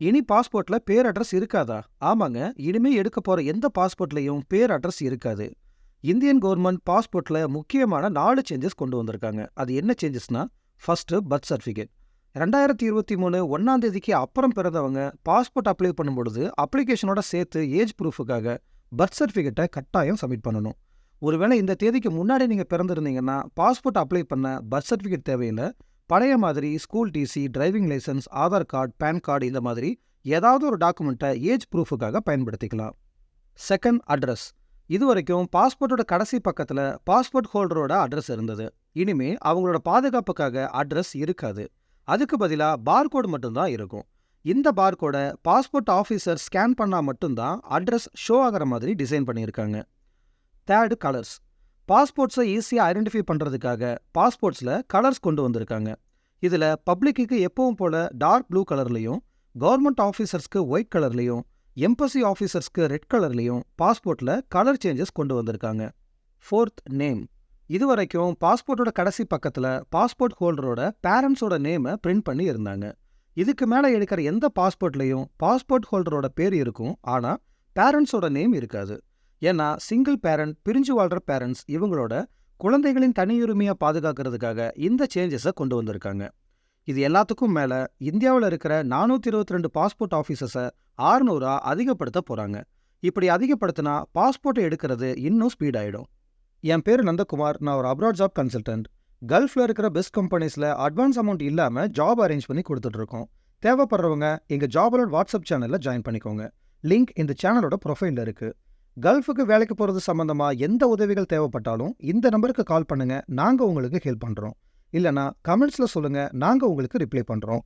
இனி பாஸ்போர்ட்ல பேர் அட்ரஸ் இருக்காதா? ஆமாங்க. இனிமே எடுக்க போற எந்த பாஸ்போர்ட்லயும் பேர் அட்ரஸ் இருக்காது. இந்தியன் கவர்மெண்ட் பாஸ்போர்ட்ல முக்கியமான 4 சேஞ்சஸ் கொண்டு வந்திருக்காங்க. அது என்ன சேஞ்சஸ்னா, ஃபர்ஸ்ட் பர்த் சர்டிஃபிகேட். 2023 1ஆம் தேதிக்கு அப்புறம் பிறந்தவங்க பாஸ்போர்ட் அப்ளை பண்ணும்பொழுது அப்ளிகேஷனோட சேர்த்து ஏஜ் ப்ரூஃபுக்காக பர்த் சர்டிஃபிகேட்டை கட்டாயம் சப்மிட் பண்ணணும். ஒருவேளை இந்த தேதிக்கு முன்னாடி நீங்க பிறந்திருந்தீங்கன்னா பாஸ்போர்ட் அப்ளை பண்ண பர்த் சர்டிஃபிகேட் தேவையில்லை. பழைய மாதிரி school TC, driving license, Aadhaar card, PAN card இந்த மாதிரி ஏதாவது ஒரு டாக்குமெண்ட்டை ஏஜ் ப்ரூஃபுக்காக பயன்படுத்திக்கலாம். Second, address. இதுவரைக்கும் பாஸ்போர்ட்டோட கடைசி பக்கத்தில் பாஸ்போர்ட் ஹோல்டரோட அட்ரஸ் இருந்தது. இனிமே அவங்களோட பாதுகாப்புக்காக அட்ரஸ் இருக்காது. அதுக்கு பதிலாக பார்கோடு மட்டும்தான் இருக்கும். இந்த பார்கோடை பாஸ்போர்ட் ஆஃபீஸர் ஸ்கேன் பண்ணால் மட்டும்தான் அட்ரஸ் ஷோ ஆகிற மாதிரி டிசைன் பண்ணியிருக்காங்க. Third, colours. பாஸ்போர்ட்ஸை ஈஸியாக ஐடென்டிஃபை பண்ணுறதுக்காக பாஸ்போர்ட்ஸில் கலர்ஸ் கொண்டு வந்திருக்காங்க. இதில் பப்ளிக்கு எப்பவும் போல டார்க் ப்ளூ கலர்லையும், கவர்மெண்ட் ஆஃபீஸர்ஸ்க்கு ஒயிட் கலர்லையும், எம்பசி ஆஃபீஸர்ஸ்க்கு ரெட் கலர்லையும் பாஸ்போர்ட்டில் கலர் சேஞ்சஸ் கொண்டு வந்திருக்காங்க. Fourth, name. இதுவரைக்கும் பாஸ்போர்ட்டோட கடைசி பக்கத்தில் பாஸ்போர்ட் ஹோல்டரோட பேரண்ட்ஸோட நேமை பிரிண்ட் பண்ணி இருந்தாங்க. இதுக்கு மேலே எடுக்கிற எந்த பாஸ்போர்ட்லையும் பாஸ்போர்ட் ஹோல்டரோட பேர் இருக்கும், ஆனால் பேரண்ட்ஸோட நேம் இருக்காது. ஏன்னா சிங்கிள் பேரண்ட், பிரிஞ்சு வாழ்கிற பேரண்ட்ஸ் இவங்களோட குழந்தைகளின் தனியுரிமையை பாதுகாக்கிறதுக்காக இந்த சேஞ்சஸை கொண்டு வந்திருக்காங்க. இது எல்லாத்துக்கும் மேலே இந்தியாவில் இருக்கிற 422 பாஸ்போர்ட் ஆஃபீஸர்ஸை 600 அதிகப்படுத்த போகிறாங்க. இப்படி அதிகப்படுத்தினா பாஸ்போர்ட்டை எடுக்கிறது இன்னும் ஸ்பீட் ஆகிடும். என் பேர் நந்தகுமார். நான் ஒரு அப்ராட் ஜாப் கன்சல்டன்ட். கல்ஃபில் இருக்கிற பெஸ்ட் கம்பெனிஸில் அட்வான்ஸ் அமௌண்ட் இல்லாமல் ஜாப் அரேஞ்ச் பண்ணி கொடுத்துட்ருக்கோம். தேவைப்படுறவங்க எங்கள் ஜாப் அலர்ட் வாட்ஸ்அப் சேனலில் ஜாயின் பண்ணிக்கோங்க. லிங்க் இந்த சேனலோட ப்ரொஃபைலில் இருக்குது. கல்ஃபுக்கு வேலைக்கு போகிறது சம்மந்தமாக எந்த உதவிகள் தேவைப்பட்டாலும் இந்த நம்பருக்கு கால் பண்ணுங்கள். நாங்கள் உங்களுக்கு ஹெல்ப் பண்ணுறோம். இல்லைனா கமெண்ட்ஸில் சொல்லுங்கள், நாங்கள் உங்களுக்கு ரிப்ளை பண்ணுறோம்.